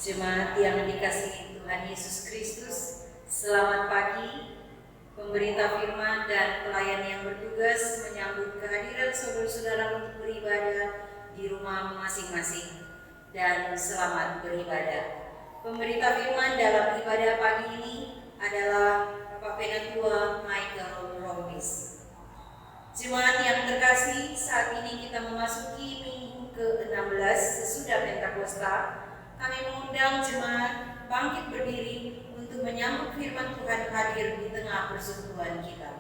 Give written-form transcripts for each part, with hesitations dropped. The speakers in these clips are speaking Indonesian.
Jemaat yang dikasihi Tuhan Yesus Kristus, selamat pagi. Pemberita firman dan pelayan yang bertugas menyambut kehadiran saudara-saudara untuk beribadah di rumah masing-masing. Dan selamat beribadah. Pemberita firman dalam ibadah pagi ini adalah Bapak Penatua Michael Rompis. Jemaat yang terkasih, saat ini kita memasuki minggu ke-16 sesudah Pentakosta. Kami mengundang jemaat bangkit berdiri untuk menyambut firman Tuhan hadir di tengah persekutuan kita.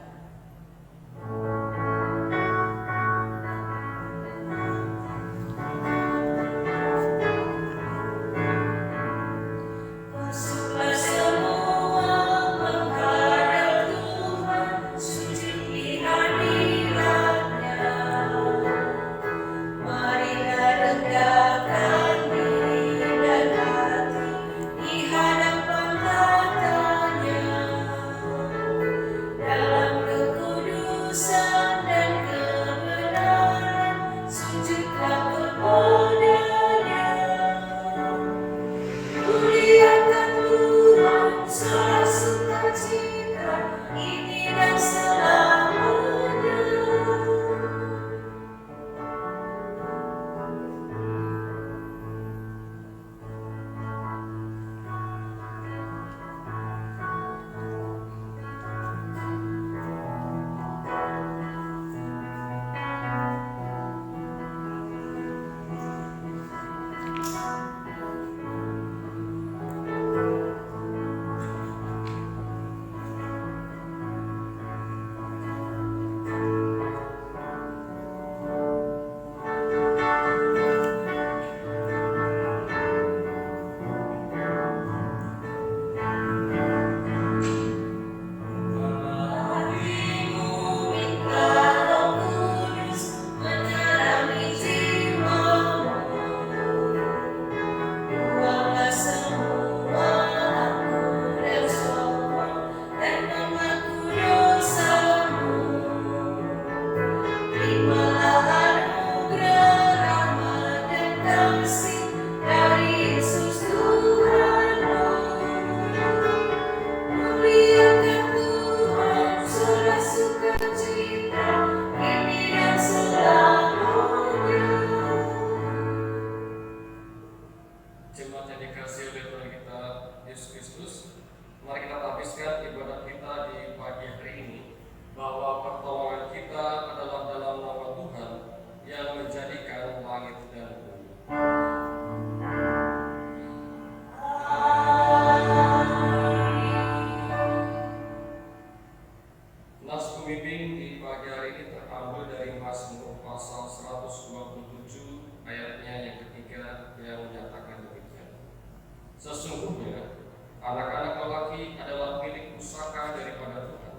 Sesungguhnya, anak-anak lelaki adalah milik pusaka daripada Tuhan,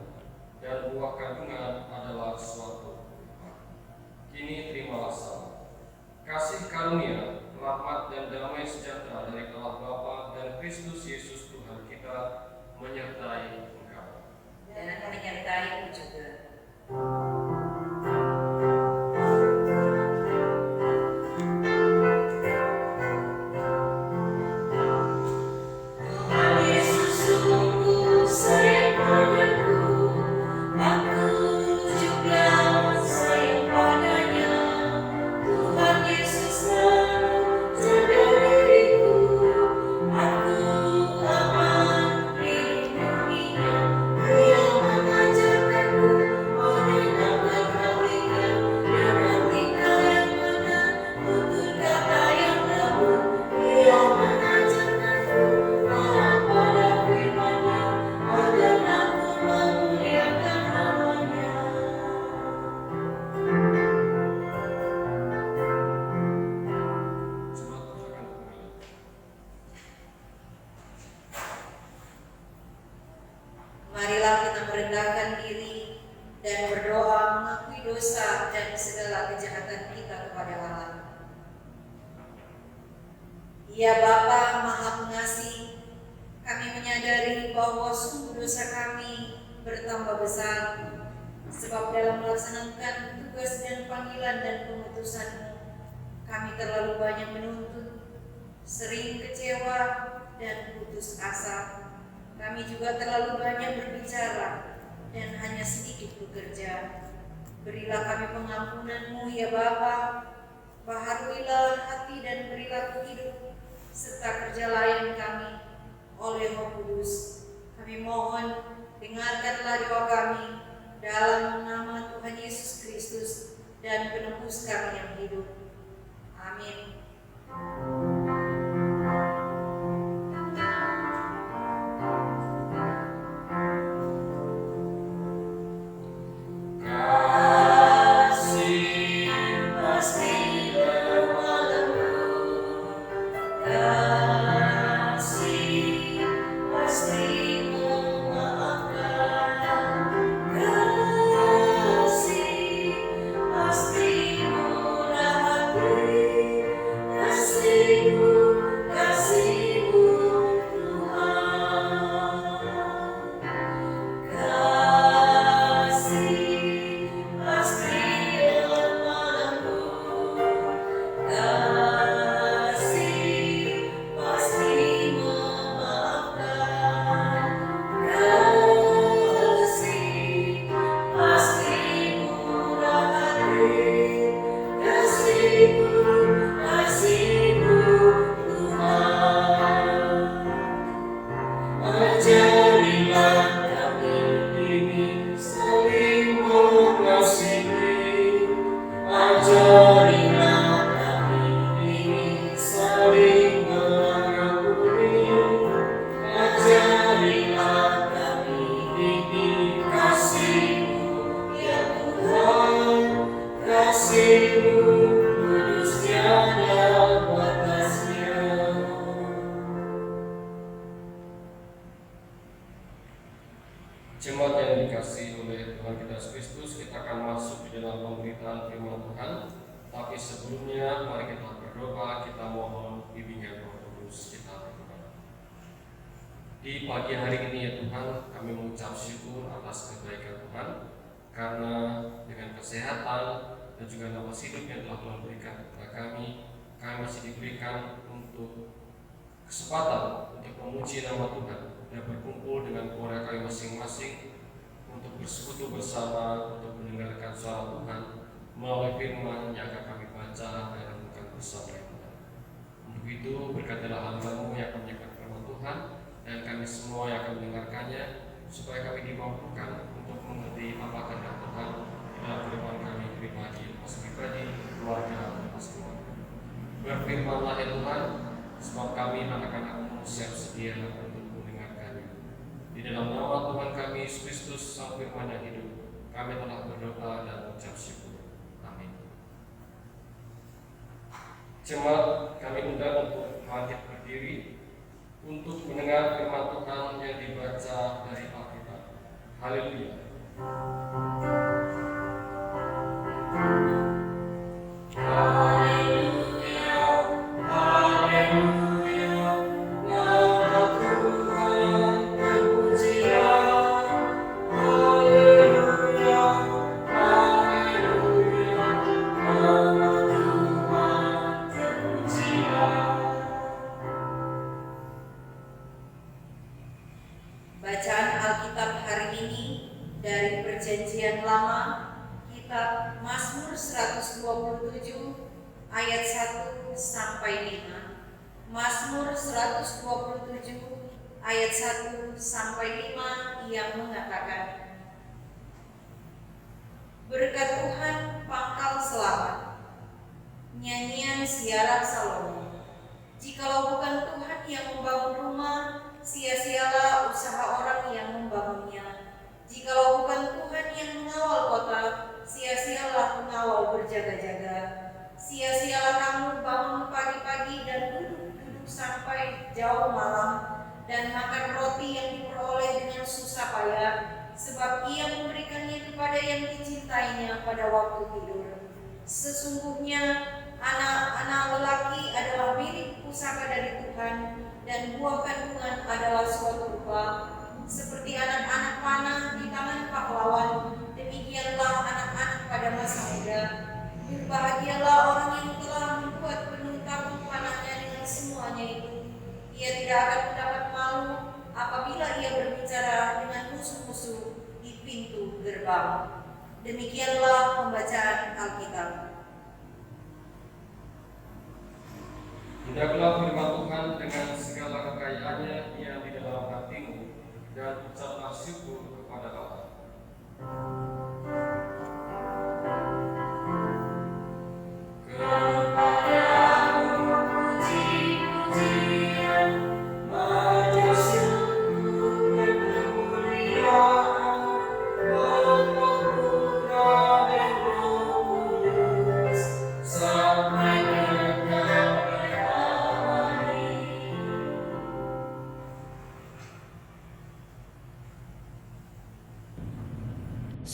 dan buah kandungan adalah suatu upah. Kini terimalah salam, kasih karunia, rahmat dan damai sejahtera dari Allah Bapa dan Kristus Yesus Tuhan kita menyertai engkau. Dan akan menyertai juga. Marilah kita merendahkan diri dan berdoa mengakui dosa dan segala kejahatan kita kepada Allah. Ya Bapa Maha Pengasih, kami menyadari bahwa sungguh dosa kami bertambah besar, sebab dalam melaksanakan tugas dan panggilan dan pengutusan-Mu, kami terlalu banyak menuntut, sering kecewa dan putus asa. Kami juga terlalu banyak berbicara dan hanya sedikit bekerja. Berilah kami pengampunan-Mu ya Bapa, baharuilah hati dan perilaku hidup serta kerja layan kami oleh Roh Kudus. Kami mohon, dengarkanlah doa kami dalam nama Tuhan Yesus Kristus dan penebus kami yang hidup. Amin. Jemaat yang dikasihi oleh Tuhan kita Yesus Kristus, kita akan masuk di dalam pemberitaan firman Tuhan. Tapi sebelumnya, mari kita berdoa, kita mohon bimbingan Roh Kudus. Kita berdoa. Di pagi hari ini ya Tuhan, kami mengucap syukur atas kebaikan Tuhan, karena dengan kesehatan dan juga nafas hidup yang telah Tuhan berikan kepada kami masih diberikan untuk kesempatan untuk memuji nama Tuhan dan berkumpul dengan keluarga kami masing-masing untuk bersekutu bersama, untuk mendengarkan suara Tuhan melalui firman yang akan kami baca dan renungkan bersama Tuhan. Untuk itu berkatilah hamba-Mu yang akan menyampaikan firman Tuhan dan kami semua yang akan mendengarkannya, supaya kami dimampukan untuk mengerti apa kehendak Tuhan dalam kehidupan kami pribadi, keluarga, dan semua. Berfirmanlah ya Tuhan, sebab kami anak-anak-Mu siap sedia untuk mendengarkannya. Di dalam nama Tuhan kami Yesus Kristus, Sang Firman yang hidup, kami telah berdoa dan mengucap syukur. Amin. Jemaat, kami undang untuk bangkit berdiri untuk mendengar firman Tuhan yang dibaca dari Alkitab. Haleluya. Bacaan Alkitab hari ini dari Perjanjian Lama, kitab Mazmur 127 ayat 1 sampai 5. Mazmur 127 ayat 1 sampai 5 yang mengatakan, berkat Tuhan pangkal selamat. Nyanyian Ziarah Salomo. Jikalau bukan Tuhan yang membangun rumah, sia-sialah usaha orang yang membangunnya. Jikalau bukan Tuhan yang mengawal kota, sia-sialah pengawal berjaga-jaga. Sia-sialah kamu bangun pagi-pagi dan duduk sampai jauh malam, dan makan roti yang diperoleh dengan susah payah, sebab Ia memberikannya kepada yang dicintainya pada waktu tidur. Sesungguhnya anak-anak lelaki adalah milik pusaka dari Tuhan, dan buah kandungan adalah suatu rupa. Seperti anak-anak panah di tangan pahlawan, demikianlah anak-anak pada masa muda. Berbahagialah orang yang telah membuat penuh tabung panahnya dengan semuanya Demikianlah pembacaan Alkitab. Hendaklah firman Tuhan dengan segala kekayaannya yang di dalam hatimu, dan ucaplah syukur kepada Allah.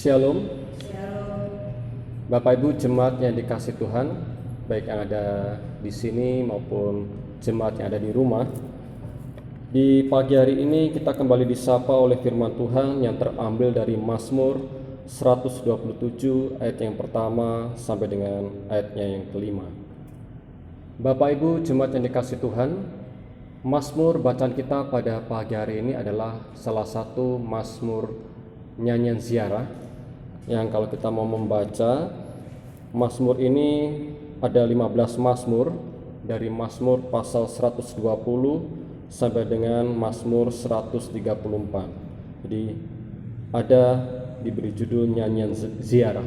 Shalom. Bapak Ibu jemaat yang dikasih Tuhan, baik yang ada di sini maupun jemaat yang ada di rumah. Di pagi hari ini kita kembali disapa oleh firman Tuhan yang terambil dari Mazmur 127 ayat yang pertama sampai dengan ayatnya yang kelima. Bapak Ibu jemaat yang dikasih Tuhan, Mazmur bacaan kita pada pagi hari ini adalah salah satu Mazmur nyanyian ziarah, yang kalau kita mau membaca Mazmur ini ada 15 Mazmur, dari Mazmur pasal 120 sampai dengan Mazmur 134. Jadi ada diberi judul nyanyian ziarah.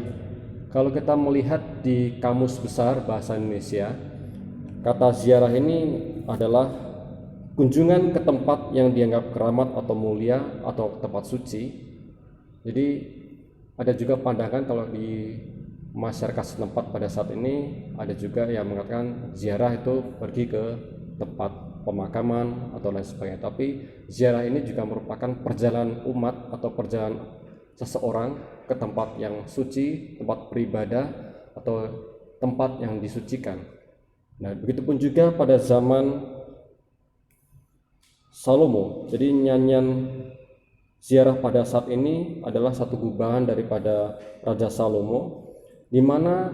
Kalau kita melihat di Kamus Besar Bahasa Indonesia, kata ziarah ini adalah kunjungan ke tempat yang dianggap keramat atau mulia atau tempat suci. Jadi ada juga pandangan kalau di masyarakat setempat pada saat ini ada juga yang mengatakan ziarah itu pergi ke tempat pemakaman atau lain sebagainya. Tapi ziarah ini juga merupakan perjalanan umat atau perjalanan seseorang ke tempat yang suci, tempat beribadah atau tempat yang disucikan. Nah, begitupun juga pada zaman Salomo. Jadi nyanyian ziarah pada saat ini adalah satu gubahan daripada Raja Salomo, di mana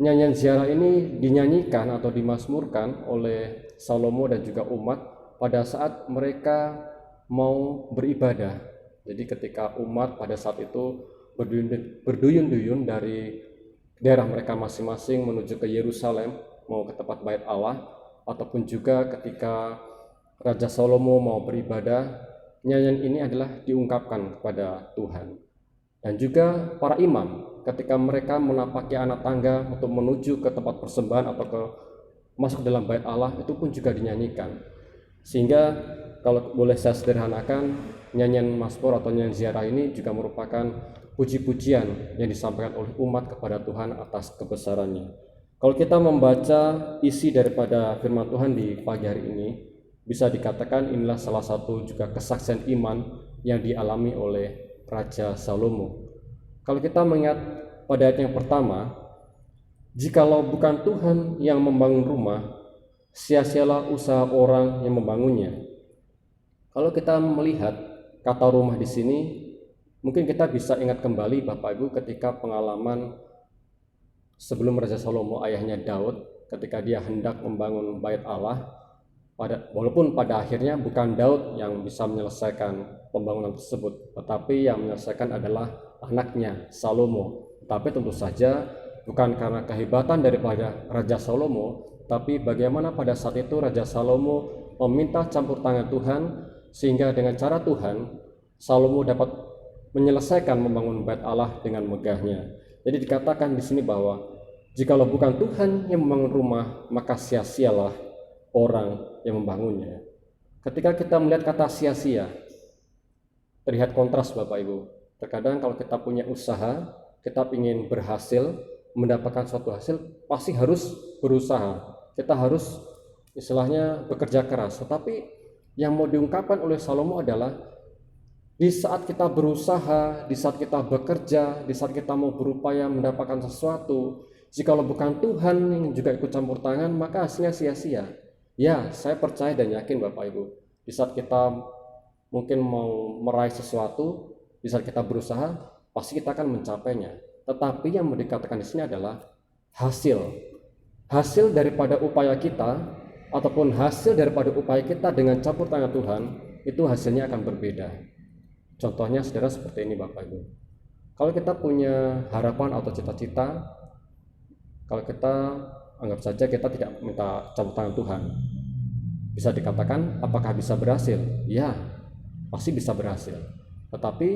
nyanyian ziarah ini dinyanyikan atau dimazmurkan oleh Salomo dan juga umat pada saat mereka mau beribadah. Jadi ketika umat pada saat itu berduyun-duyun dari daerah mereka masing-masing menuju ke Yerusalem, mau ke tempat bait Allah, ataupun juga ketika Raja Salomo mau beribadah, nyanyian ini adalah diungkapkan kepada Tuhan. Dan juga para imam ketika mereka menapaki anak tangga untuk menuju ke tempat persembahan atau masuk dalam bait Allah, itu pun juga dinyanyikan. Sehingga kalau boleh saya sederhanakan, nyanyian Mazmur atau nyanyian ziarah ini juga merupakan puji-pujian yang disampaikan oleh umat kepada Tuhan atas kebesarannya. Kalau kita membaca isi daripada firman Tuhan di pagi hari ini, bisa dikatakan inilah salah satu juga kesaksian iman yang dialami oleh Raja Salomo. Kalau kita mengingat pada ayat yang pertama, jikalau bukan Tuhan yang membangun rumah, sia-sialah usaha orang yang membangunnya. Kalau kita melihat kata rumah di sini, mungkin kita bisa ingat kembali Bapak Ibu ketika pengalaman sebelum Raja Salomo, ayahnya Daud, ketika dia hendak membangun bait Allah. Walaupun pada akhirnya bukan Daud yang bisa menyelesaikan pembangunan tersebut, tetapi yang menyelesaikan adalah anaknya Salomo. Tapi tentu saja bukan karena kehebatan daripada Raja Salomo, tapi bagaimana pada saat itu Raja Salomo meminta campur tangan Tuhan, sehingga dengan cara Tuhan Salomo dapat menyelesaikan membangun bait Allah dengan megahnya. Jadi dikatakan di sini bahwa jikalau bukan Tuhan yang membangun rumah, maka sia-sialah orang yang membangunnya. Ketika kita melihat kata sia-sia, terlihat kontras Bapak Ibu. Terkadang kalau kita punya usaha, kita ingin berhasil, mendapatkan suatu hasil, pasti harus berusaha. Kita harus istilahnya bekerja keras. Tetapi yang mau diungkapkan oleh Salomo adalah di saat kita berusaha, di saat kita bekerja, di saat kita mau berupaya mendapatkan sesuatu, jikalau bukan Tuhan yang juga ikut campur tangan, maka hasilnya sia-sia. Ya, saya percaya dan yakin Bapak Ibu, di saat kita mungkin mau meraih sesuatu, di saat kita berusaha, pasti kita akan mencapainya. Tetapi yang mau dikatakan di sini adalah hasil daripada upaya kita, ataupun hasil daripada upaya kita dengan campur tangan Tuhan, itu hasilnya akan berbeda. Contohnya saudara seperti ini Bapak Ibu. Kalau kita punya harapan atau cita-cita, kalau kita anggap saja kita tidak minta campur tangan Tuhan, bisa dikatakan apakah bisa berhasil? Ya, pasti bisa berhasil. Tetapi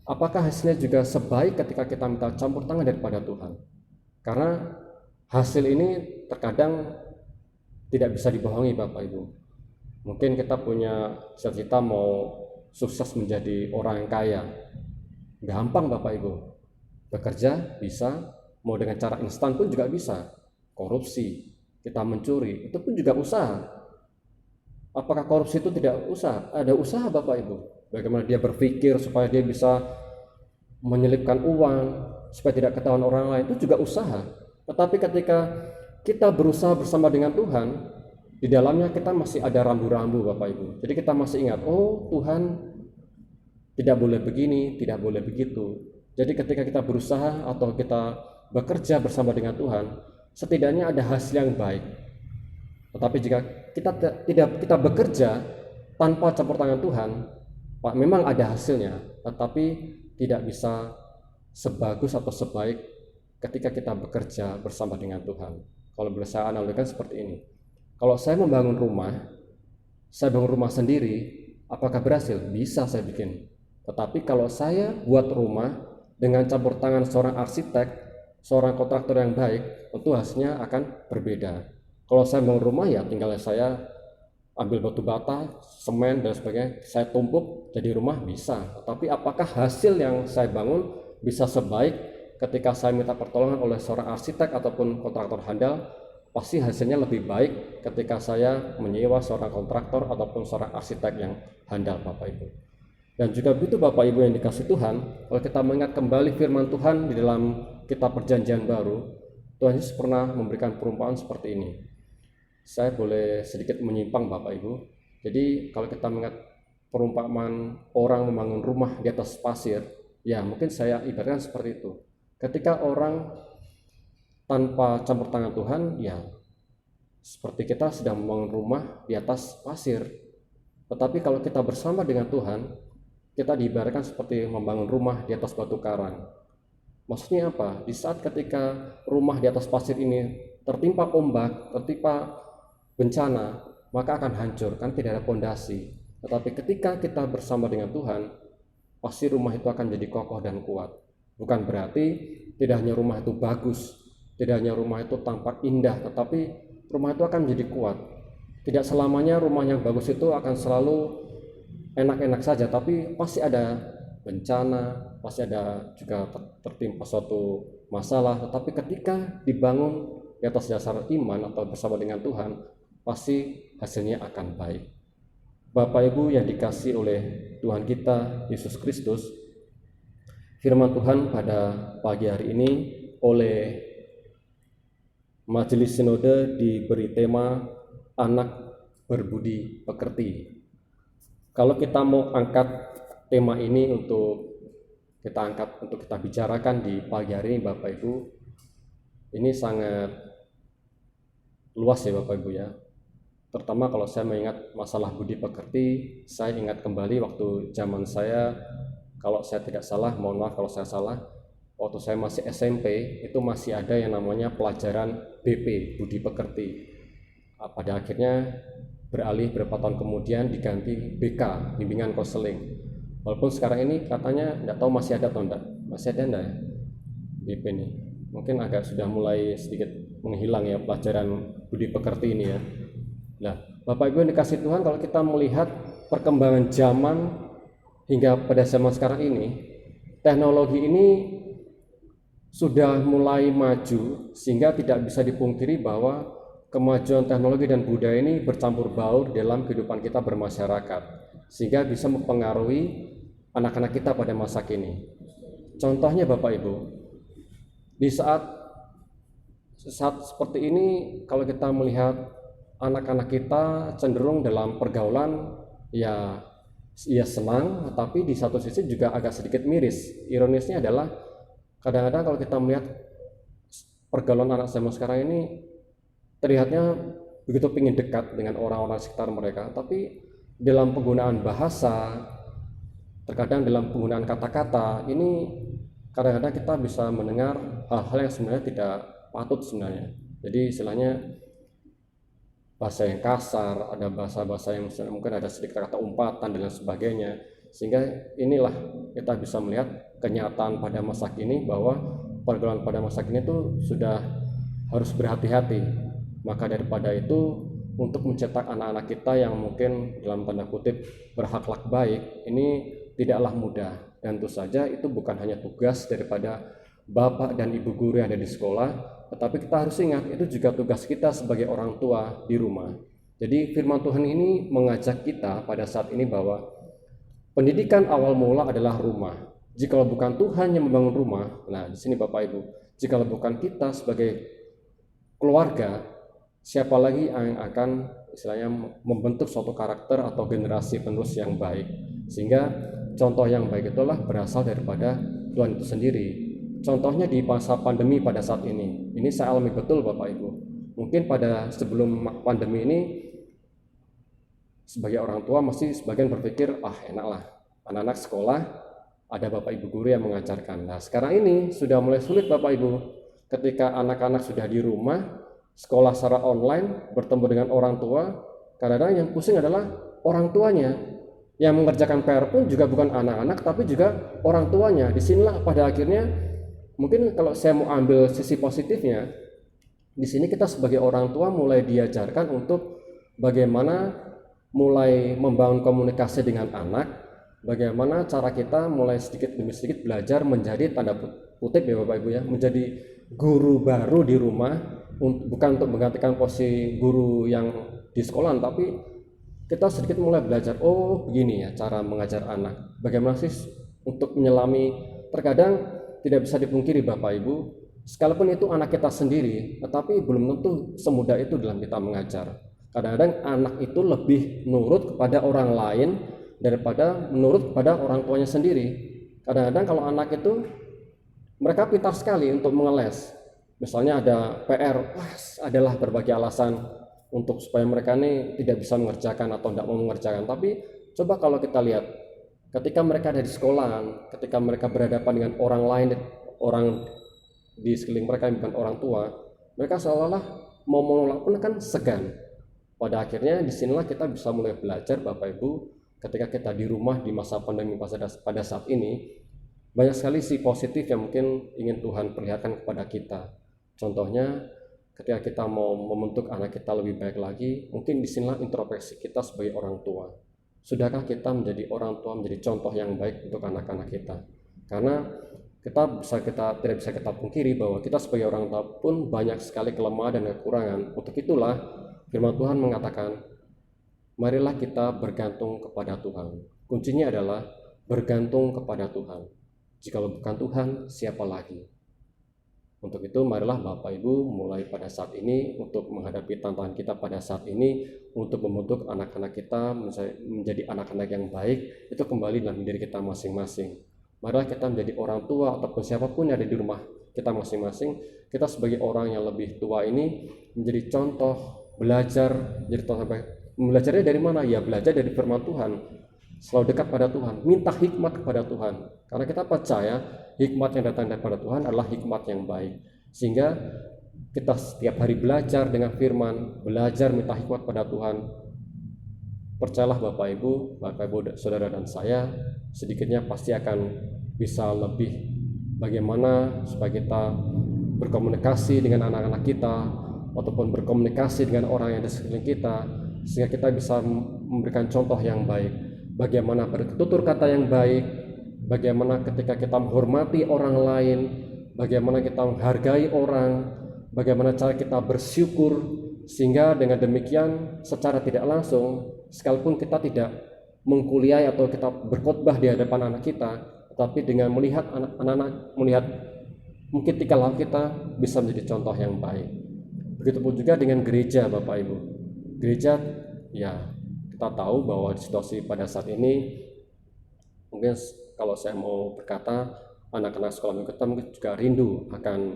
apakah hasilnya juga sebaik ketika kita minta campur tangan daripada Tuhan? Karena hasil ini terkadang tidak bisa dibohongi Bapak Ibu. Mungkin kita punya cita-cita mau sukses menjadi orang yang kaya. Gampang Bapak Ibu. Bekerja bisa, mau dengan cara instan pun juga bisa. Korupsi, kita mencuri, itu pun juga usaha. Apakah korupsi itu tidak usaha? Ada usaha Bapak Ibu. Bagaimana dia berpikir supaya dia bisa menyelipkan uang, supaya tidak ketahuan orang lain, itu juga usaha. Tetapi ketika kita berusaha bersama dengan Tuhan, di dalamnya kita masih ada rambu-rambu Bapak Ibu. Jadi kita masih ingat, oh Tuhan tidak boleh begini, tidak boleh begitu. Jadi ketika kita berusaha atau kita bekerja bersama dengan Tuhan, setidaknya ada hasil yang baik. Tetapi jika kita bekerja tanpa campur tangan Tuhan, Pak, memang ada hasilnya, tetapi tidak bisa sebagus atau sebaik ketika kita bekerja bersama dengan Tuhan. Kalau boleh saya analogikan seperti ini. Kalau saya membangun rumah, saya bangun rumah sendiri, apakah berhasil? Bisa saya bikin. Tetapi kalau saya buat rumah dengan campur tangan seorang arsitek, seorang kontraktor yang baik, tentu hasilnya akan berbeda. Kalau saya bangun rumah, ya tinggal saya ambil batu bata, semen dan sebagainya, saya tumpuk jadi rumah, bisa. Tetapi apakah hasil yang saya bangun bisa sebaik ketika saya minta pertolongan oleh seorang arsitek ataupun kontraktor handal? Pasti hasilnya lebih baik ketika saya menyewa seorang kontraktor ataupun seorang arsitek yang handal Bapak Ibu. Dan juga begitu Bapak Ibu yang dikasih Tuhan, kalau kita mengingat kembali firman Tuhan di dalam kitab Perjanjian Baru, Tuhan Yesus pernah memberikan perumpamaan seperti ini. Saya boleh sedikit menyimpang Bapak Ibu. Jadi kalau kita mengingat perumpamaan orang membangun rumah di atas pasir, ya mungkin saya ibaratkan seperti itu. Ketika orang tanpa campur tangan Tuhan, ya seperti kita sedang membangun rumah di atas pasir. Tetapi kalau kita bersama dengan Tuhan, kita diibaratkan seperti membangun rumah di atas batu karang. Maksudnya apa? Di saat ketika rumah di atas pasir ini tertimpa ombak, tertimpa bencana, maka akan hancur, kan tidak ada pondasi. Tetapi ketika kita bersama dengan Tuhan, pasti rumah itu akan jadi kokoh dan kuat. Bukan berarti tidak hanya rumah itu bagus, tidak hanya rumah itu tampak indah, tetapi rumah itu akan menjadi kuat. Tidak selamanya rumah yang bagus itu akan selalu enak-enak saja, tapi pasti ada bencana, pasti ada juga tertimpa suatu masalah. Tetapi ketika dibangun di atas dasar iman atau bersama dengan Tuhan, pasti hasilnya akan baik. Bapak Ibu yang dikasih oleh Tuhan kita Yesus Kristus, firman Tuhan pada pagi hari ini oleh Majelis Sinode diberi tema anak berbudi pekerti. Kalau kita mau angkat tema ini untuk kita bicarakan di pagi hari ini Bapak Ibu, ini sangat luas ya Bapak Ibu ya. Terutama kalau saya mengingat masalah budi pekerti, saya ingat kembali waktu zaman saya, kalau saya tidak salah, mohon maaf kalau saya salah, waktu saya masih SMP itu masih ada yang namanya pelajaran BP, budi pekerti. Pada akhirnya beralih beberapa tahun kemudian diganti BK, bimbingan konseling. Walaupun sekarang ini katanya tidak tahu masih ada atau enggak. Masih ada enggak ya BP ini? Mungkin agak sudah mulai sedikit menghilang ya pelajaran budi pekerti ini ya. Nah, Bapak Ibu yang dikasih Tuhan, kalau kita melihat perkembangan zaman hingga pada zaman sekarang ini, teknologi ini sudah mulai maju sehingga tidak bisa dipungkiri bahwa kemajuan teknologi dan budaya ini bercampur baur dalam kehidupan kita bermasyarakat, sehingga bisa mempengaruhi anak-anak kita pada masa kini. Contohnya Bapak Ibu, di saat seperti ini, kalau kita melihat anak-anak kita cenderung dalam pergaulan ya senang, tetapi di satu sisi juga agak sedikit miris. Ironisnya adalah kadang-kadang kalau kita melihat pergaulan anak zaman sekarang ini terlihatnya begitu ingin dekat dengan orang-orang sekitar mereka, tapi dalam penggunaan bahasa, terkadang dalam penggunaan kata-kata ini kadang-kadang kita bisa mendengar hal-hal yang sebenarnya tidak patut sebenarnya. Jadi istilahnya bahasa yang kasar, ada bahasa-bahasa yang mungkin ada sedikit kata umpatan dan lain sebagainya. Sehingga inilah kita bisa melihat kenyataan pada masa kini bahwa pergaulan pada masa kini itu sudah harus berhati-hati. Maka daripada itu, untuk mencetak anak-anak kita yang mungkin dalam tanda kutip berakhlak baik, ini tidaklah mudah. Dan tentu saja itu bukan hanya tugas daripada bapak dan ibu guru yang ada di sekolah, tetapi kita harus ingat itu juga tugas kita sebagai orang tua di rumah. Jadi firman Tuhan ini mengajak kita pada saat ini bahwa pendidikan awal mula adalah rumah. Jikalau bukan Tuhan yang membangun rumah, nah di sini Bapak Ibu, jikalau bukan kita sebagai keluarga, siapa lagi yang akan istilahnya membentuk suatu karakter atau generasi penerus yang baik? Sehingga contoh yang baik itulah berasal daripada Tuhan itu sendiri. Contohnya di masa pandemi pada saat ini saya alami betul Bapak Ibu. Mungkin pada sebelum pandemi ini sebagai orang tua masih sebagian berpikir enaklah anak-anak sekolah ada Bapak Ibu guru yang mengajarkan. Nah sekarang ini sudah mulai sulit Bapak Ibu, ketika anak-anak sudah di rumah sekolah secara online bertemu dengan orang tua, kadang-kadang yang pusing adalah orang tuanya. Yang mengerjakan PR pun juga bukan anak-anak tapi juga orang tuanya. Disinilah pada akhirnya mungkin kalau saya mau ambil sisi positifnya, di sini kita sebagai orang tua mulai diajarkan untuk bagaimana mulai membangun komunikasi dengan anak, bagaimana cara kita mulai sedikit demi sedikit belajar menjadi tanda kutip ya Bapak Ibu ya, menjadi guru baru di rumah, bukan untuk menggantikan posisi guru yang di sekolah, tapi kita sedikit mulai belajar, begini ya cara mengajar anak, bagaimana sih untuk menyelami. Terkadang tidak bisa dipungkiri Bapak Ibu, sekalipun itu anak kita sendiri, tetapi belum tentu semudah itu dalam kita mengajar. Kadang-kadang anak itu lebih nurut kepada orang lain daripada menurut kepada orang tuanya sendiri. Kadang-kadang kalau anak itu mereka pintar sekali untuk mengeles. Misalnya ada PR, adalah berbagai alasan untuk supaya mereka ini tidak bisa mengerjakan atau tidak mau mengerjakan. Tapi coba kalau kita lihat, ketika mereka ada di sekolah, ketika mereka berhadapan dengan orang lain, orang di sekeliling mereka yang bukan orang tua, mereka seolah-olah mau menolak pun kan segan. Pada akhirnya disinilah kita bisa mulai belajar Bapak Ibu, ketika kita di rumah di masa pandemi pada saat ini, banyak sekali sisi positif yang mungkin ingin Tuhan perlihatkan kepada kita. Contohnya ketika kita mau membentuk anak kita lebih baik lagi, mungkin disinilah introspeksi kita sebagai orang tua. Sudahkah kita menjadi orang tua, menjadi contoh yang baik untuk anak-anak kita? Karena tidak bisa kita pungkiri bahwa kita sebagai orang tua pun banyak sekali kelemahan dan kekurangan. Untuk itulah firman Tuhan mengatakan, marilah kita bergantung kepada Tuhan. Kuncinya adalah bergantung kepada Tuhan. Jikalau bukan Tuhan, siapa lagi? Untuk itu marilah Bapak Ibu mulai pada saat ini untuk menghadapi tantangan kita pada saat ini, untuk membentuk anak-anak kita menjadi anak-anak yang baik, itu kembali dalam diri kita masing-masing. Marilah kita menjadi orang tua ataupun siapapun yang ada di rumah kita masing-masing, kita sebagai orang yang lebih tua ini menjadi contoh, belajar, jadi contoh baik. Belajarnya dari mana? Ya belajar dari firman Tuhan, selalu dekat pada Tuhan, minta hikmat kepada Tuhan, karena kita percaya hikmat yang datang daripada Tuhan adalah hikmat yang baik. Sehingga kita setiap hari belajar dengan firman, belajar minta hikmat pada Tuhan. Percayalah Bapak Ibu, saudara dan saya, sedikitnya pasti akan bisa lebih bagaimana supaya kita berkomunikasi dengan anak-anak kita ataupun berkomunikasi dengan orang yang di sekeliling kita, sehingga kita bisa memberikan contoh yang baik. Bagaimana bertutur kata yang baik, bagaimana ketika kita menghormati orang lain, bagaimana kita menghargai orang, bagaimana cara kita bersyukur, sehingga dengan demikian secara tidak langsung, sekalipun kita tidak mengkuliah atau kita berkhotbah di hadapan anak kita, tetapi dengan melihat anak-anak melihat mungkin tingkah laku kita bisa menjadi contoh yang baik. Begitupun juga dengan gereja Bapak Ibu. Gereja ya kita tahu bahwa di situasi pada saat ini, mungkin kalau saya mau berkata, anak-anak sekolah minggu kita mungkin juga rindu akan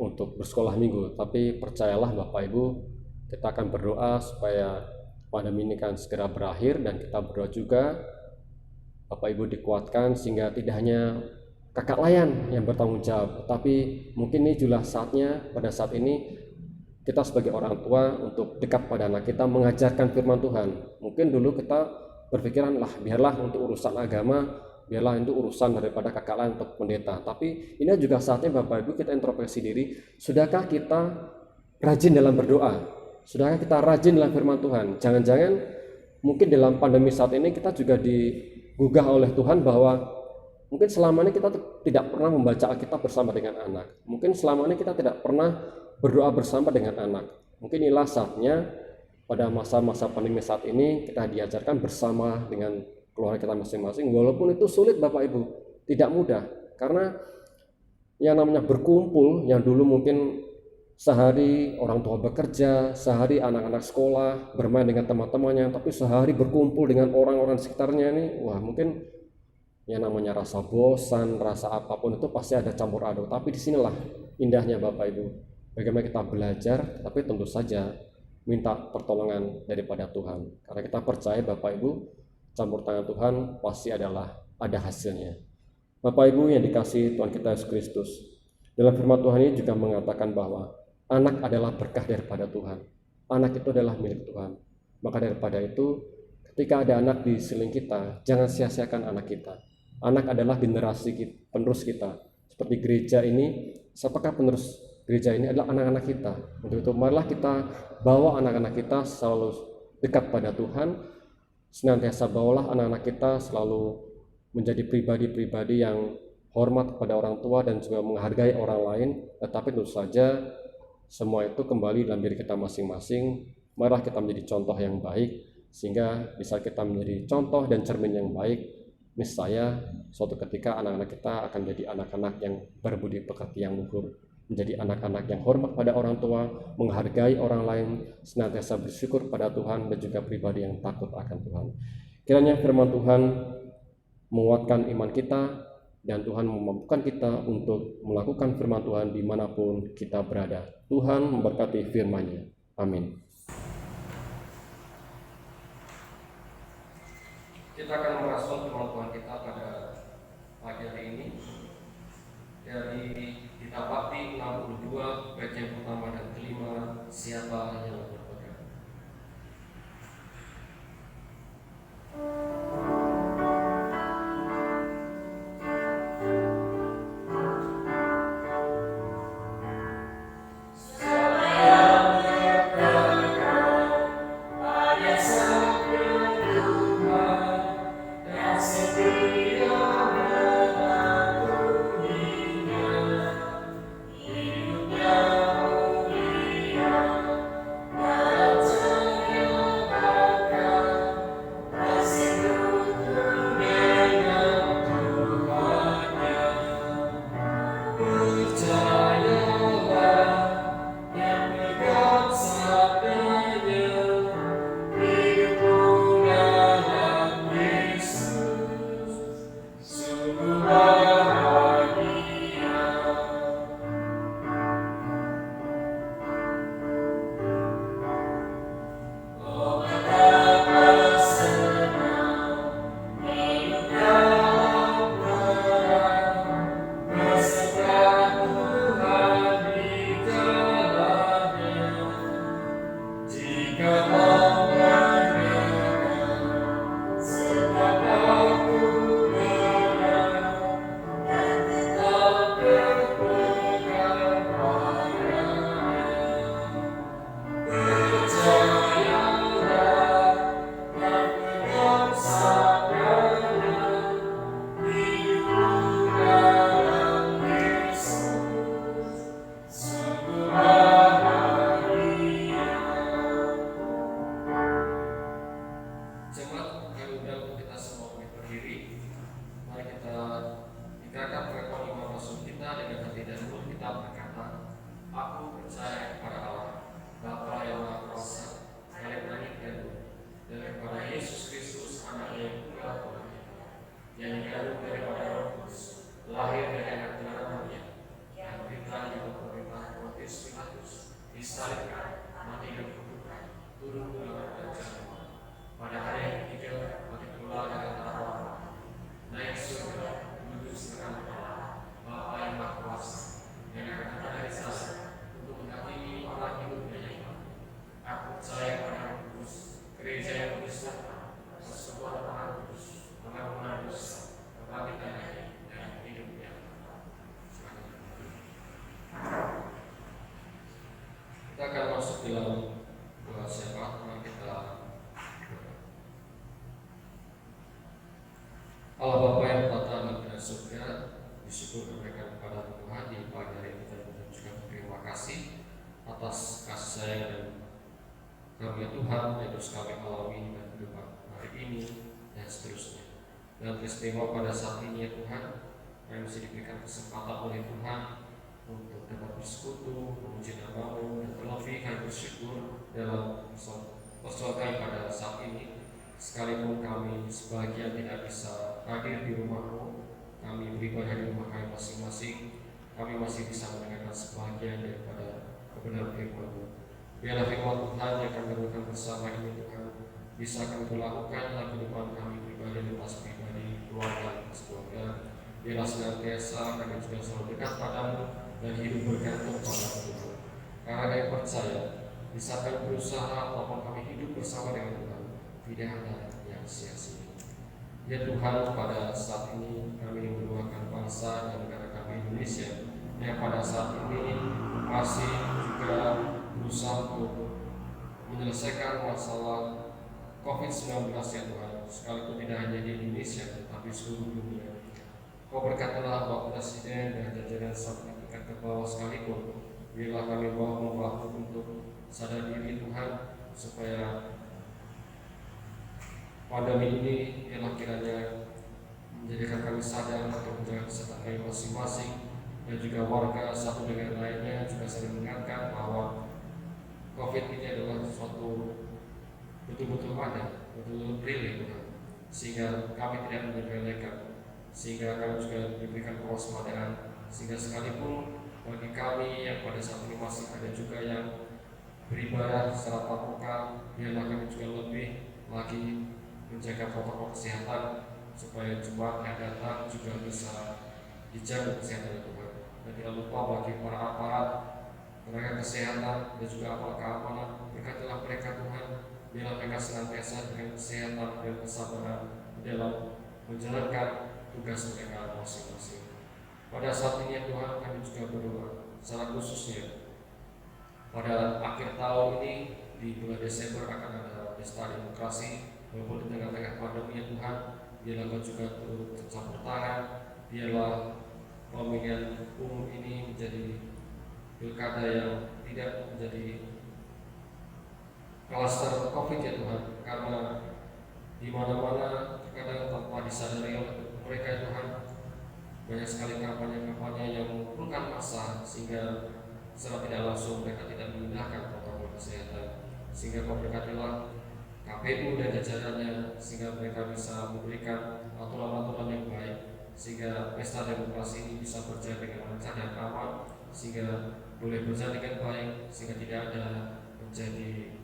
untuk bersekolah minggu. Tapi percayalah Bapak Ibu, kita akan berdoa supaya pandemi ini kan segera berakhir, dan kita berdoa juga Bapak Ibu dikuatkan sehingga tidak hanya kakak layan yang bertanggung jawab. Tapi mungkin ini juga saatnya pada saat ini kita sebagai orang tua untuk dekat pada anak kita, mengajarkan firman Tuhan. Mungkin dulu kita berpikiran lah biarlah untuk urusan agama, biarlah itu urusan daripada kakak lain atau pendeta. Tapi ini juga saatnya Bapak Ibu kita introspeksi diri. Sudahkah kita rajin dalam berdoa? Sudahkah kita rajin dalam firman Tuhan? Jangan-jangan mungkin dalam pandemi saat ini kita juga digugah oleh Tuhan bahwa mungkin selama ini kita tidak pernah membaca Alkitab bersama dengan anak. Mungkin selama ini kita tidak pernah berdoa bersama dengan anak. Mungkin inilah saatnya pada masa-masa pandemi saat ini kita diajarkan bersama dengan keluarga kita masing-masing. Walaupun itu sulit Bapak Ibu, tidak mudah. Karena yang namanya berkumpul, yang dulu mungkin sehari orang tua bekerja, sehari anak-anak sekolah bermain dengan teman-temannya, tapi sehari berkumpul dengan orang-orang sekitarnya ini, wah mungkin yang namanya rasa bosan, rasa apapun itu pasti ada campur aduk. Tapi disinilah indahnya Bapak Ibu, bagaimana kita belajar, tapi tentu saja minta pertolongan daripada Tuhan. Karena kita percaya Bapak Ibu, campur tangan Tuhan pasti adalah ada hasilnya. Bapak Ibu yang dikasihi Tuhan kita Yesus Kristus, dalam firman Tuhan ini juga mengatakan bahwa anak adalah berkah daripada Tuhan. Anak itu adalah milik Tuhan. Maka daripada itu, ketika ada anak di sekeliling kita, jangan sia-siakan anak kita. Anak adalah generasi penerus kita. Seperti gereja ini, siapakah penerus gereja ini? Adalah anak-anak kita. Untuk itu marilah kita bawa anak-anak kita selalu dekat pada Tuhan. Senantiasa bawalah anak-anak kita selalu menjadi pribadi-pribadi yang hormat kepada orang tua dan juga menghargai orang lain. Tetapi tentu saja semua itu kembali dalam diri kita masing-masing. Marilah kita menjadi contoh yang baik, sehingga bisa kita menjadi contoh dan cermin yang baik. Niscaya suatu ketika anak-anak kita akan menjadi anak-anak yang berbudi pekerti yang luhur, menjadi anak-anak yang hormat pada orang tua, menghargai orang lain, senantiasa bersyukur pada Tuhan, dan juga pribadi yang takut akan Tuhan. Kiranya firman Tuhan menguatkan iman kita, dan Tuhan memampukan kita untuk melakukan firman Tuhan dimanapun kita berada. Tuhan memberkati firman-Nya. Amin. Kita akan merespon firman Tuhan kita pada pagi hari ini dari Kitab Bakti 62 bait yang pertama dan kelima, siapa yang berpegang. Hidupnya mulia dalam doa syafaat, mari kita berdoa. Allah Bapa yang bertata di surga, bersyukur kebaikan kepada Tuhan di pagi hari ini, kita mengucapkan terima kasih atas kasih sayang dan karunia Tuhan yang terus kami alami dan kehidupan hari ini dan seterusnya. Dan istimewa pada saat ini ya Tuhan, kami masih diberikan kesempatan oleh Tuhan untuk dapat bersekutu, memuji nama-Mu, dan terlebih kami bersyukur dalam persoalan kami pada saat ini. Sekalipun kami sebagian tidak bisa hadir di rumah-Mu, kami beribadah di rumah kami masing-masing, kami masih bisa mendengarkan sebagian daripada kebenaran firman-Mu. Biarlah firman Tuhan yang kami lakukan bersama ini Tuhan bisa kami lakukan dalam kehidupan kami pribadi, lepas pribadi, keluarga, keluarga. Biarlah senantiasa kami juga selalu dekat padamu dan hidup bergantung pada Tuhan. Karena kami percaya, di saat kami berusaha ataupun kami hidup bersama dengan Tuhan, tidak ada yang sia-sia. Ya Tuhan, pada saat ini kami mendoakan bangsa dan negara kami Indonesia yang pada saat ini masih juga berusaha untuk menyelesaikan masalah COVID-19 ya Tuhan, sekalipun tidak hanya di Indonesia tetapi seluruh dunia. Kau berkatalah Bapak Presiden dan jajaran sampai tingkat ke bawah sekalipun, bila kami membawa untuk sadar diri Tuhan, supaya pandemi ini ialah kiranya menjadikan kami sadar untuk menjaga kesehatan kami masing-masing, dan juga warga satu dengan lainnya juga saling mengingatkan bahwa COVID ini adalah sesuatu betul-betul ada, betul-betul real Tuhan, sehingga kami tidak menyepelekan, sehingga kami juga diberikan kewaspadaan, sehingga sekalipun bagi kami yang pada saat ini masih ada juga yang beribadah secara tatap muka, biarlah kami juga lebih lagi menjaga protokol kesehatan supaya jemaat yang datang juga bisa dijaga kesehatan Tuhan. Dan tidak lupa bagi para aparat tenaga kesehatan dan juga aparat keamanan, berkatilah mereka Tuhan, biarlah mereka senantiasa dengan kesehatan dan kesabaran dalam menjalankan tugas mereka masing-masing. Pada saat ini Tuhan, kami juga berdoa secara khususnya pada akhir tahun ini di bulan Desember akan ada pesta demokrasi. Walaupun di tengah-tengah pandemi ya Tuhan, biarlah Kau juga turut campur tangan, biarlah pemilihan umum ini menjadi pilkada yang tidak menjadi klaster COVID ya Tuhan, karena di mana-mana terkadang tanpa disadari oleh mereka ya Tuhan, banyak sekali kampanye-kampanye yang mengumpulkan massa, sehingga secara tidak langsung mereka tidak mengindahkan protokol kesehatan. Sehingga Kau berkatilah KPU dan jajarannya, sehingga mereka bisa memberikan aturan-aturan yang baik, sehingga pesta demokrasi ini bisa berjalan dengan lancar dan aman, sehingga boleh berjalan dengan baik, sehingga tidak ada menjadi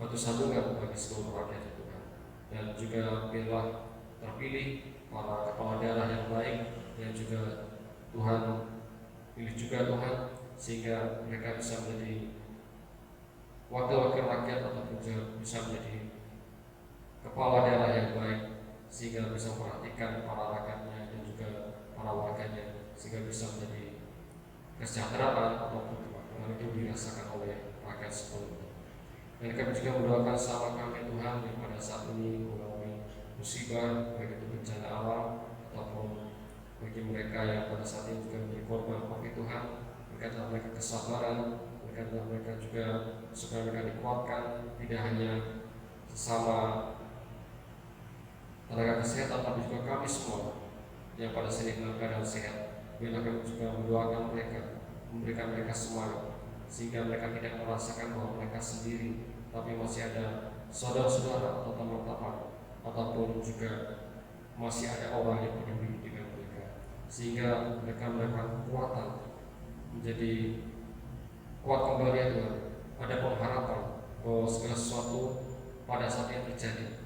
batu sandungan bagi seluruh rakyat Tuhan. Dan juga biarlah terpilih para kepala daerah yang baik, yang juga Tuhan pilih juga Tuhan, sehingga mereka bisa menjadi wakil-wakil rakyat ataupun juga bisa menjadi kepala daerah yang baik, sehingga bisa memperhatikan para rakyatnya dan juga para warganya, sehingga bisa menjadi kesejahteraan ataupun kemakmuran itu dirasakan oleh rakyat sepenuhnya. Dan kami juga mendoakan sama kami Tuhan yang pada saat ini mengalami musibah, baik itu bencana alam ataupun bagi mereka yang pada saat ini juga menjadi korban COVID Tuhan, berkatlah mereka kesabaran, berkatlah mereka juga supaya mereka dikuatkan, tidak hanya sesama tenaga kesehatan tapi juga kami semua yang pada sini dalam keadaan sehat. Biarlah kami juga mendoakan mereka, memberikan mereka semangat, sehingga mereka tidak merasakan bahwa mereka sendiri, tapi masih ada saudara-saudara atau teman-teman ataupun juga masih ada orang yang peduli dengan mereka, sehingga mereka mendapat kekuatan menjadi kuat kembali ya Tuhan. Ada pengharapan bahwa segala sesuatu pada saat yang terjadi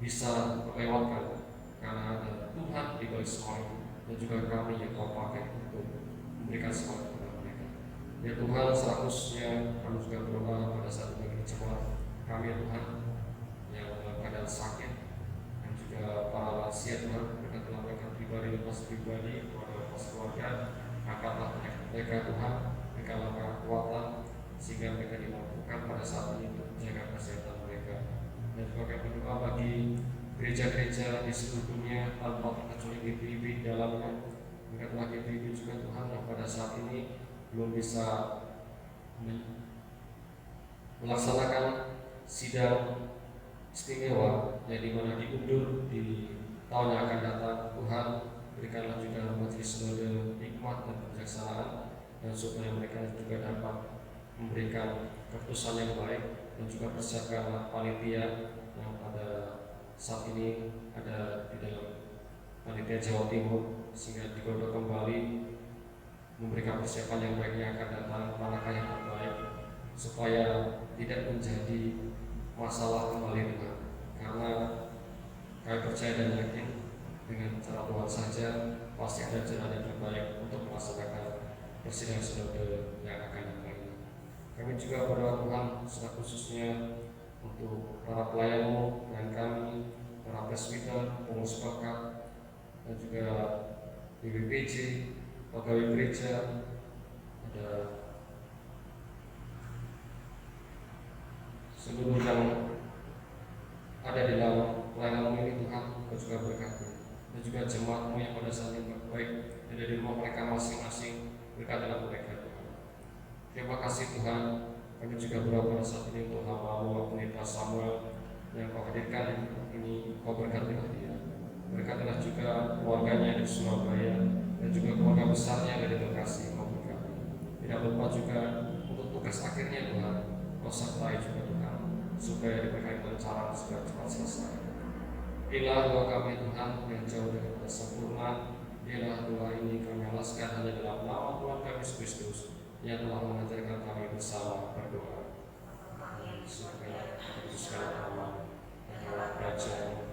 bisa melewatkan, karena ada Tuhan di balik semua itu, dan juga kami yang Kau pakai untuk memberikan semangat kepada mereka. Ya Tuhan, seharusnya kami juga berdoa pada saat ini jemaat kami ya Tuhan yang dalam keadaan sakit, dan juga para lansia Tuhan, berkatilah mereka pribadi lepas pribadi, keluarga lepas keluarga, angkatlah mereka Tuhan, berikanlah kekuatan, sehingga mereka dimampukan pada saat ini untuk menjaga kesehatan mereka. Dan juga kami berdoa bagi gereja-gereja di seluruh dunia tanpa terkecuali GPIB di dalamnya. Berkatlah GPIB juga Tuhan yang pada saat ini belum bisa melaksanakan sidang istimewa yang dimana diundur di tahun yang akan datang. Tuhan, berikanlah juga majelis sinode hikmat dan kebijaksanaan, dan supaya mereka juga dapat memberikan keputusan yang baik, dan juga persiapkanlah panitia yang pada saat ini ada di dalam panitia Jawa Timur, sehingga digodok kembali memberikan persiapan yang baik yang akan datang, manakah yang terbaik, supaya tidak menjadi masalah kembali Tuhan. Karena kami percaya dan yakin dengan cara Tuhan saja pasti ada jalan yang terbaik untuk melaksanakan persidangan sinode yang akan datang ini. Kami juga berdoa Tuhan secara khususnya untuk para pelayan-Mu dan kami, para presbiter, pengurus bakat, dan juga BPPJ, pegawai gereja, ada seluruh yang ada di dalam pelayanan ini Tuhan, Kau juga berkati, dan juga jemaat-Mu yang pada saat ini baik ada di rumah mereka masing-masing, berkatilah mereka Tuhan. Terima kasih Tuhan. Kami juga berdoa pada saat ini untuk hamba-Mu Pendeta Samuel yang Kau hadirkan ini, Kau berkatilah dia. Berkatilah juga keluarganya di Surabaya dan juga keluarga besarnya dari Bekasi, Kau berkati. Tidak lupa juga untuk tugas akhirnya Tuhan, Kau sertai juga Tuhan, supaya diberikan kelancaran segera cepat selesai. Inilah doa kami Tuhan yang jauh daripada sempurna. Inilah doa ini kami alaskan hanya dalam nama Tuhan kami Yesus Kristus yang telah mengajarkan kami bersama berdoa. Amin. Supaya segala nama adalah kerajaan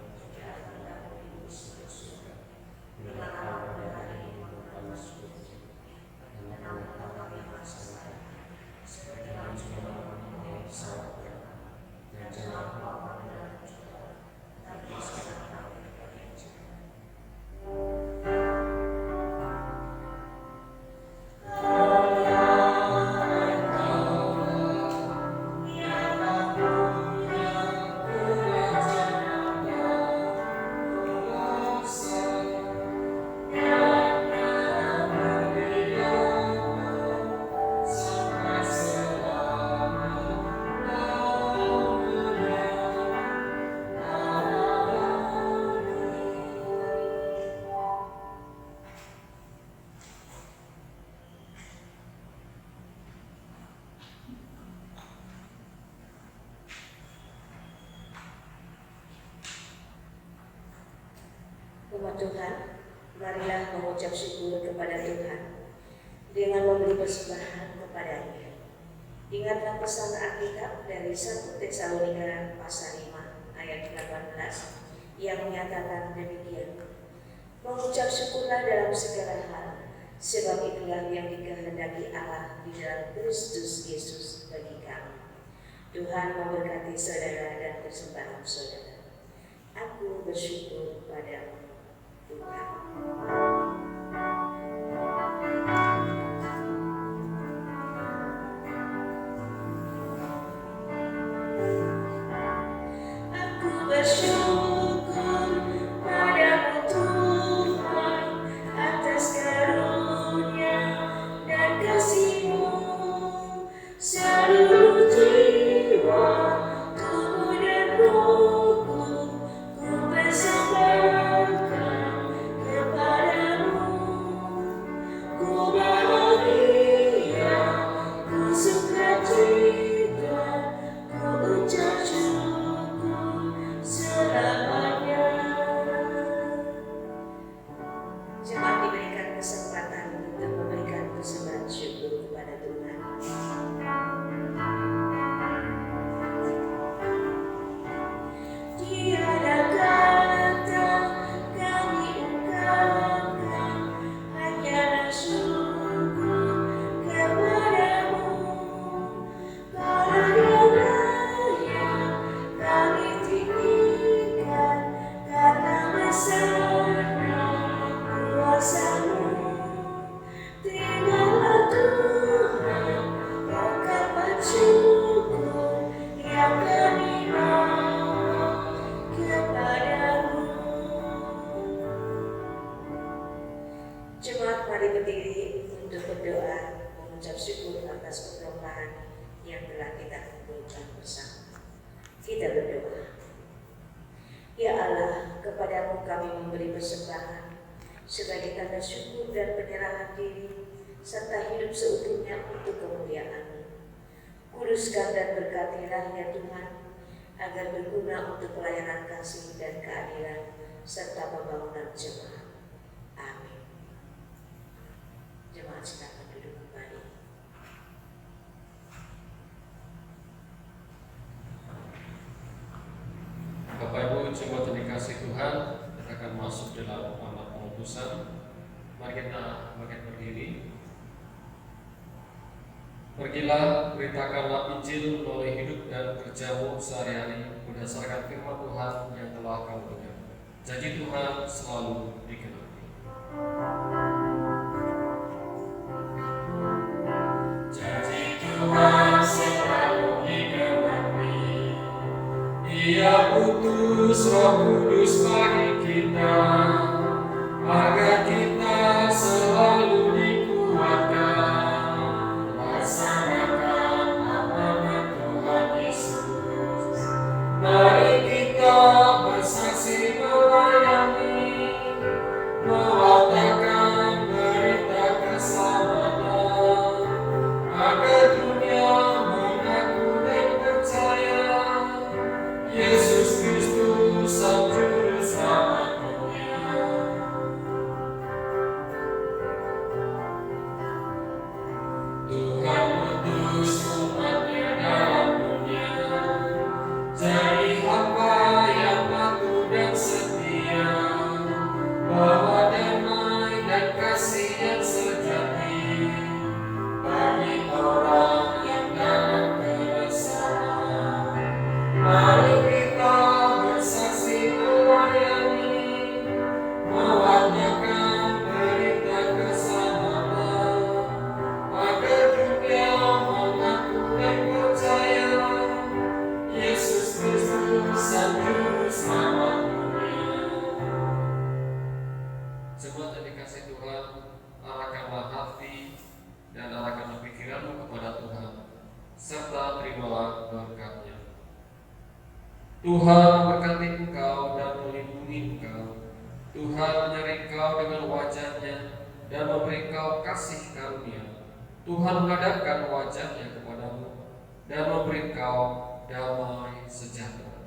Umat Tuhan, marilah mengucap syukur kepada Tuhan dengan memberi persembahan kepada-Nya. Ingatlah pesan Alkitab dari 1 Tesalonika pasal 5 ayat 18 yang menyatakan demikian. Mengucap syukurlah dalam segala hal, sebab itulah yang dikehendaki Allah di dalam Kristus Yesus bagi kami. Tuhan memberkati saudara dan persembahan saudara. Aku bersyukur padamu, Tuhan. Aku bersyukur padamu Tuhan atas karunia dan kasih-Mu. Seluruh jiwa, tubuh dan rohku ku persembahkan kepada Kita berdoa. Ya Allah, kepadamu kami memberi persembahan sebagai tanda syukur dan penyerahan diri serta hidup seutuhnya untuk kemuliaan-Mu. Kuduskan dan berkatilah ya Tuhan, agar berguna untuk pelayanan kasih dan keadilan serta pembangunan jemaat. Amin. Jemaat silakan duduk kembali. Bapak Ibu jemaat yang dikasih Tuhan, kita akan masuk dalam amat pengutusan. Mari kita berdiri. Pergilah, beritakanlah Injil melalui hidup dan kerjamu sehari-hari berdasarkan firman Tuhan yang telah kamu dengar. Janji Tuhan selalu digenapi. Janji Tuhan selalu digenapi. Ia utus Roh Kudus bagi kita, agar kita selalu dikuatkan. Laksanakan amanat Tuhan Yesus. Mari kita bersaksi melayani, mewartakan berita keselamatan, agar dunia mengaku dan percaya Yesus Kristus Sang Juru Selamat dunia. Tuhan utus umat-Nya dalam dunia, jadi hamba yang patuh dan setia, bawa damai dan kasih yang sejati bagi orang yang dalam keresahan. Mari kita bersaksi melayani, mewartakan berita keselamatan, agar dunia mengaku dan percaya Yesus Kristus Sang Juru Selamat dunia. Jemaat yang dikasih Tuhan, arahkanlah hati dan arahkanlah pikiranmu kepada Tuhan, serta terimalah berkat-Nya. Tuhan memberkati engkau dan melindungi engkau. Tuhan menyertai engkau dengan wajah-Nya dan memberi engkau kasih karunia. Tuhan menghadapkan wajah-Nya kepadamu dan memberi engkau damai sejahtera.